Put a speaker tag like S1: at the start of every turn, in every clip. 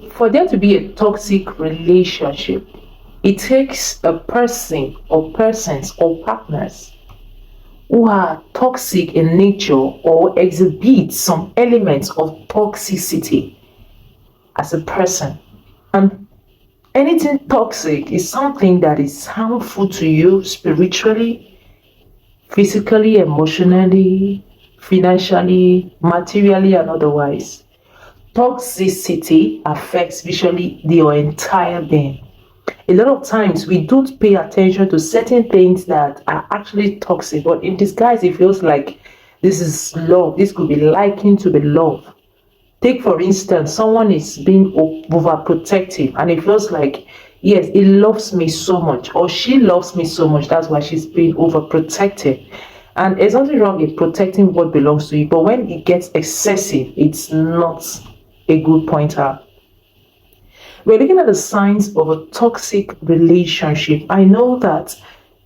S1: For there to be a toxic relationship, it takes a person or persons or partners who are toxic in nature or exhibit some elements of toxicity as a person. And anything toxic is something that is harmful to you spiritually, physically, emotionally, financially, materially, and otherwise. Toxicity affects visually your entire being. A lot of times we don't pay attention to certain things that are actually toxic, but in disguise it feels like this is love. This could be likened to the love. Take for instance, someone is being overprotective and it feels like, yes, he loves me so much or she loves me so much. That's why she's being overprotective. And there's nothing wrong in protecting what belongs to you, but when it gets excessive, it's not a good pointer. We're looking at the signs of a toxic relationship. I know that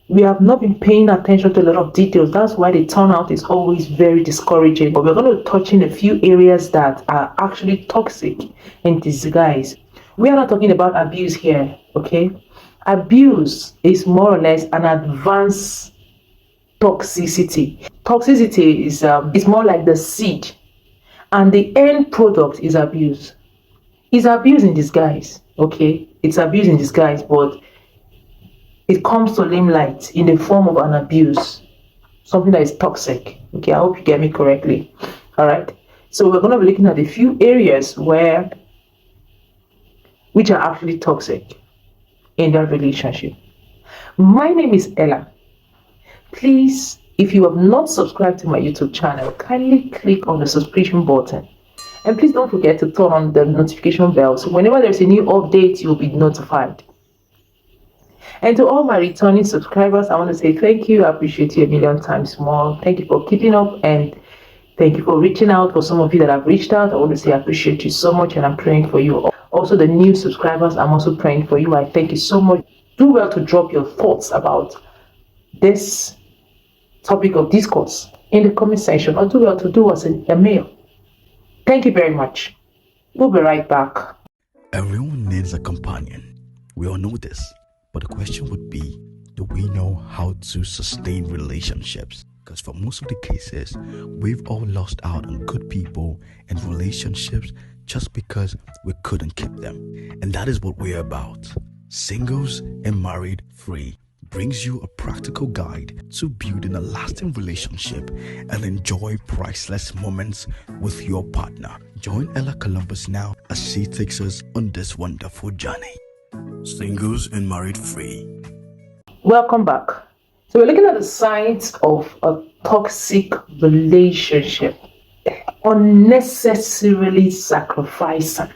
S1: we have not been paying attention to a lot of details. That's why the turnout is always very discouraging. But we're going to touch in a few areas that are actually toxic in disguise. We are not talking about abuse here, okay? Abuse is more or less an advanced toxicity. Toxicity is more like the seed, and the end product is abuse. It's abuse in disguise, okay? It's abuse in disguise, but it comes to limelight in the form of an abuse, something that is toxic. Okay, I hope you get me correctly. All right. So we're going to be looking at a few areas which are actually toxic in that relationship. My name is Ella. Please, if you have not subscribed to my YouTube channel, kindly click on the subscription button. And please don't forget to turn on the notification bell so whenever there's a new update, you'll be notified. And to all my returning subscribers, I want to say thank you. I appreciate you a million times more. Thank you for keeping up and thank you for reaching out. For some of you that have reached out, I want to say I appreciate you so much and I'm praying for you. Also, the new subscribers, I'm also praying for you. I thank you so much. Do well to drop your thoughts about this topic of discourse in the comment section, or do well to do us a mail. Thank you very much. We'll be right back.
S2: Everyone needs a companion. We all know this. But the question would be, do we know how to sustain relationships? Because for most of the cases, we've all lost out on good people and relationships just because we couldn't keep them. And that is what we're about. Singles and Married Free brings you a practical guide to building a lasting relationship and enjoy priceless moments with your partner. Join Ella Columbus now as she takes us on this wonderful journey. Singles and Married Free.
S1: Welcome back. So we're looking at the signs of a toxic relationship. Unnecessarily sacrificing.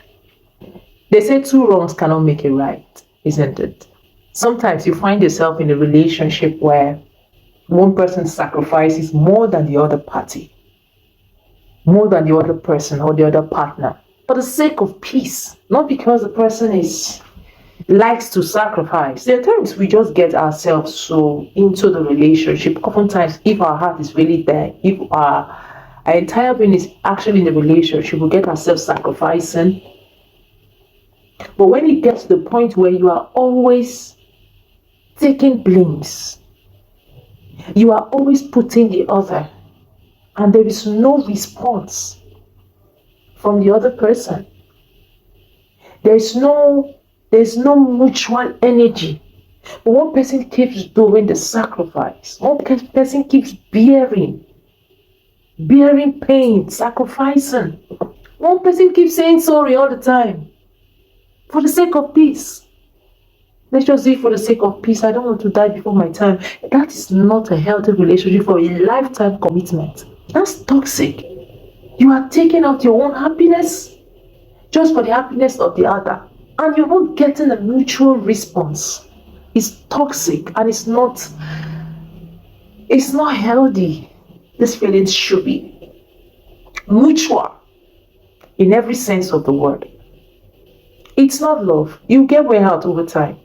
S1: They say two wrongs cannot make a right, isn't it? Sometimes you find yourself in a relationship where one person sacrifices more than the other party, more than the other person or the other partner, for the sake of peace, not because the person likes to sacrifice. There are times we just get ourselves so into the relationship. Oftentimes, if our heart is really there, if our entire being is actually in the relationship, we get ourselves sacrificing. But when it gets to the point where you are always taking blames, you are always putting the other, and there is no response from the other person. There's no mutual energy. But one person keeps doing the sacrifice. One person keeps bearing pain, sacrificing. One person keeps saying sorry all the time for the sake of peace. Let's just do it for the sake of peace. I don't want to die before my time. That is not a healthy relationship for a lifetime commitment. That's toxic. You are taking out your own happiness just for the happiness of the other, and you're not getting a mutual response. It's toxic and it's not healthy. This feeling should be mutual in every sense of the word. It's not love. You get wear out over time.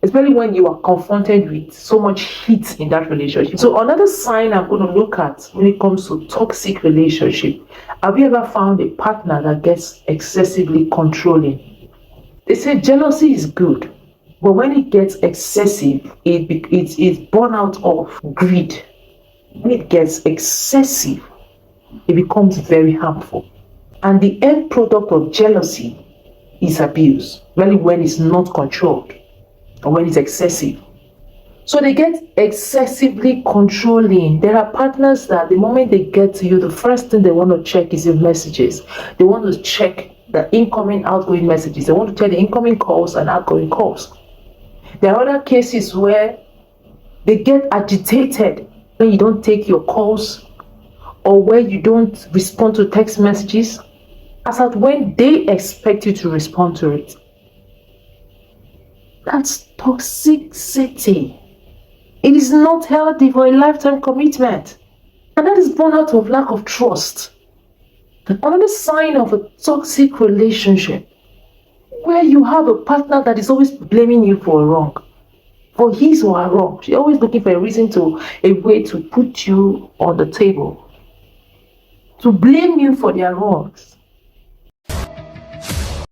S1: especially when you are confronted with so much heat in that relationship. So another sign I'm going to look at when it comes to toxic relationship, have you ever found a partner that gets excessively controlling? They say jealousy is good, but when it gets excessive, it's born out of greed. When it gets excessive, it becomes very harmful. And the end product of jealousy is abuse, really when it's not controlled or when it's excessive. So they get excessively controlling. There are partners that the moment they get to you, the first thing they want to check is your messages. They want to check the incoming, outgoing messages. They want to check the incoming calls and outgoing calls. There are other cases where they get agitated when you don't take your calls or where you don't respond to text messages, as at when they expect you to respond to it. That's toxicity. It is not healthy for a lifetime commitment. And that is born out of lack of trust. Another sign of a toxic relationship, where you have a partner that is always blaming you for a wrong, for his or her wrong. She's always looking for a way to put you on the table, to blame you for their wrongs.